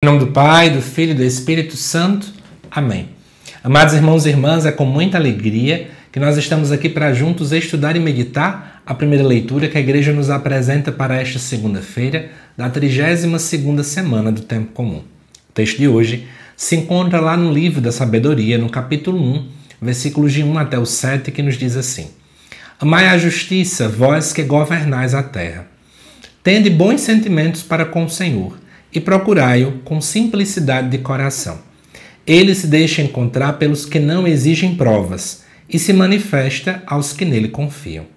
Em nome do Pai, do Filho e do Espírito Santo. Amém. Amados irmãos e irmãs, é com muita alegria que nós estamos aqui para juntos estudar e meditar a primeira leitura que a Igreja nos apresenta para esta segunda-feira da 32ª semana do Tempo Comum. O texto de hoje se encontra lá no livro da Sabedoria, no capítulo 1, versículos de 1 até o 7, que nos diz assim: Amai a justiça, vós que governais a terra. Tende bons sentimentos para com o Senhor, e procurai-o com simplicidade de coração. Ele se deixa encontrar pelos que não exigem provas, e se manifesta aos que nele confiam.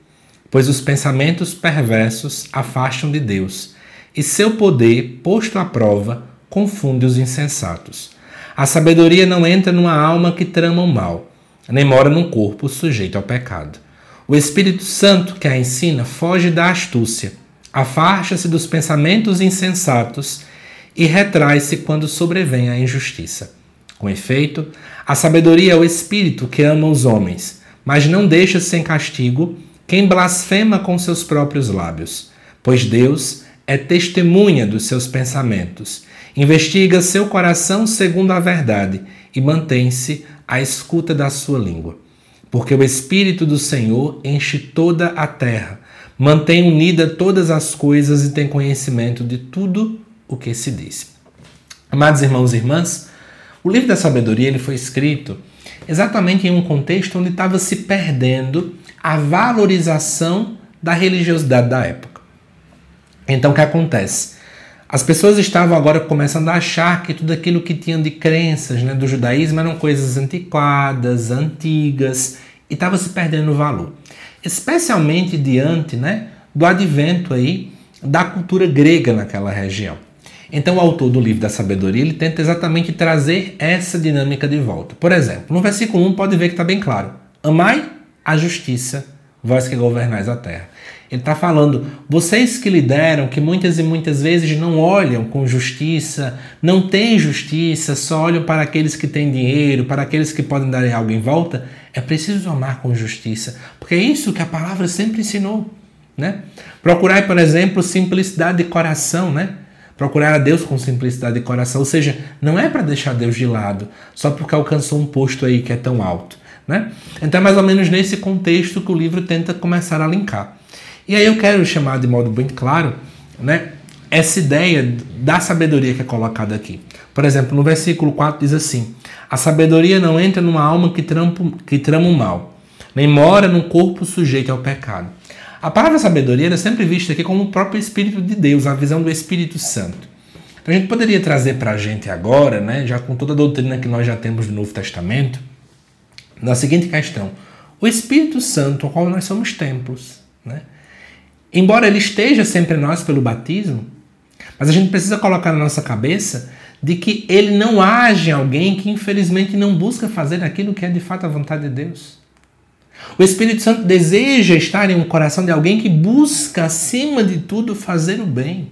Pois os pensamentos perversos afastam de Deus, e seu poder, posto à prova, confunde os insensatos. A sabedoria não entra numa alma que trama o mal, nem mora num corpo sujeito ao pecado. O Espírito Santo que a ensina foge da astúcia, afasta-se dos pensamentos insensatos e retrai-se quando sobrevém a injustiça. Com efeito, a sabedoria é o Espírito que ama os homens, mas não deixa sem castigo quem blasfema com seus próprios lábios, pois Deus é testemunha dos seus pensamentos, investiga seu coração segundo a verdade e mantém-se à escuta da sua língua. Porque o Espírito do Senhor enche toda a terra, mantém unida todas as coisas e tem conhecimento de tudo o que se diz. Amados irmãos e irmãs, o livro da Sabedoria ele foi escrito exatamente em um contexto onde estava se perdendo a valorização da religiosidade da época. Então o que acontece? As pessoas estavam agora começando a achar que tudo aquilo que tinham de crenças, do judaísmo eram coisas antiquadas, antigas, e estava se perdendo o valor. Especialmente diante do advento aí da cultura grega naquela região. Então o autor do livro da Sabedoria ele tenta exatamente trazer essa dinâmica de volta. Por exemplo, no versículo 1 pode ver que está bem claro. Amai a justiça, vós que governais a terra. Ele está falando, vocês que lideram, que muitas e muitas vezes não olham com justiça, não têm justiça, só olham para aqueles que têm dinheiro, para aqueles que podem dar algo em volta, é preciso amar com justiça, porque é isso que a palavra sempre ensinou. Procurai, por exemplo, simplicidade de coração, Procurar a Deus com simplicidade de coração, ou seja, não é para deixar Deus de lado, só porque alcançou um posto aí que é tão alto. Então é mais ou menos nesse contexto que o livro tenta começar a linkar. E aí eu quero chamar de modo bem claro essa ideia da sabedoria que é colocada aqui. Por exemplo, no versículo 4 diz assim: a sabedoria não entra numa alma que trama o mal, nem mora num corpo sujeito ao pecado. A palavra sabedoria é sempre vista aqui como o próprio Espírito de Deus, a visão do Espírito Santo. Então a gente poderia trazer para a gente agora, já com toda a doutrina que nós já temos do Novo Testamento, na seguinte questão: o Espírito Santo, ao qual nós somos templos, embora ele esteja sempre em nós pelo batismo, mas a gente precisa colocar na nossa cabeça de que ele não age em alguém que infelizmente não busca fazer aquilo que é de fato a vontade de Deus. O Espírito Santo deseja estar em um coração de alguém que busca, acima de tudo, fazer o bem.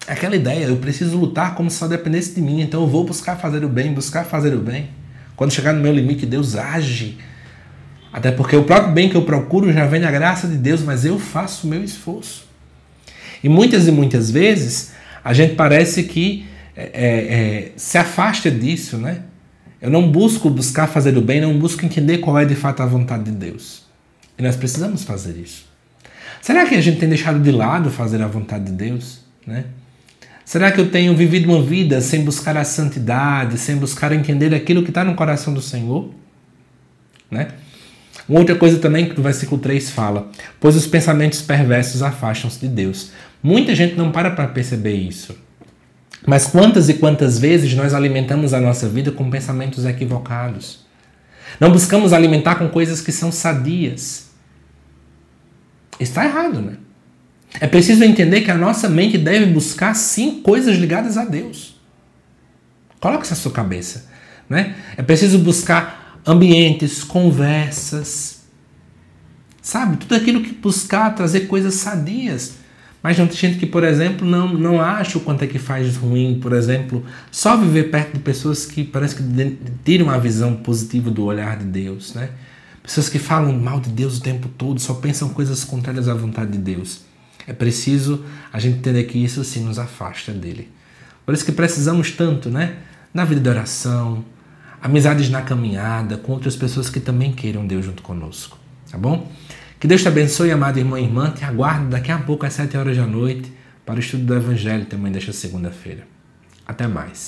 Aquela ideia, eu preciso lutar como se só dependesse de mim, então eu vou buscar fazer o bem, Quando chegar no meu limite, Deus age. Até porque o próprio bem que eu procuro já vem da graça de Deus, mas eu faço o meu esforço. E muitas vezes, a gente parece que se afasta disso, Eu não buscar fazer o bem, não busco entender qual é de fato a vontade de Deus. E nós precisamos fazer isso. Será que a gente tem deixado de lado fazer a vontade de Deus? Será que eu tenho vivido uma vida sem buscar a santidade, sem buscar entender aquilo que está no coração do Senhor? Uma outra coisa também que o versículo 3 fala: pois os pensamentos perversos afastam-se de Deus. Muita gente não para perceber isso. Mas quantas e quantas vezes nós alimentamos a nossa vida com pensamentos equivocados? Não buscamos alimentar com coisas que são sadias. Está errado, É preciso entender que a nossa mente deve buscar, sim, coisas ligadas a Deus. Coloque isso na sua cabeça. É preciso buscar ambientes, conversas, tudo aquilo que buscar trazer coisas sadias. Mas não tem gente que, por exemplo, não acha o quanto é que faz ruim, por exemplo, só viver perto de pessoas que parece que tiram uma visão positiva do olhar de Deus, Pessoas que falam mal de Deus o tempo todo, só pensam coisas contrárias à vontade de Deus. É preciso a gente entender que isso sim nos afasta dele. Por isso que precisamos tanto, né? Na vida de oração, amizades na caminhada, com outras pessoas que também queiram Deus junto conosco, tá bom? Que Deus te abençoe, amado irmão e irmã. Te aguardo daqui a pouco às 7 horas da noite para o estudo do Evangelho também desta segunda-feira. Até mais.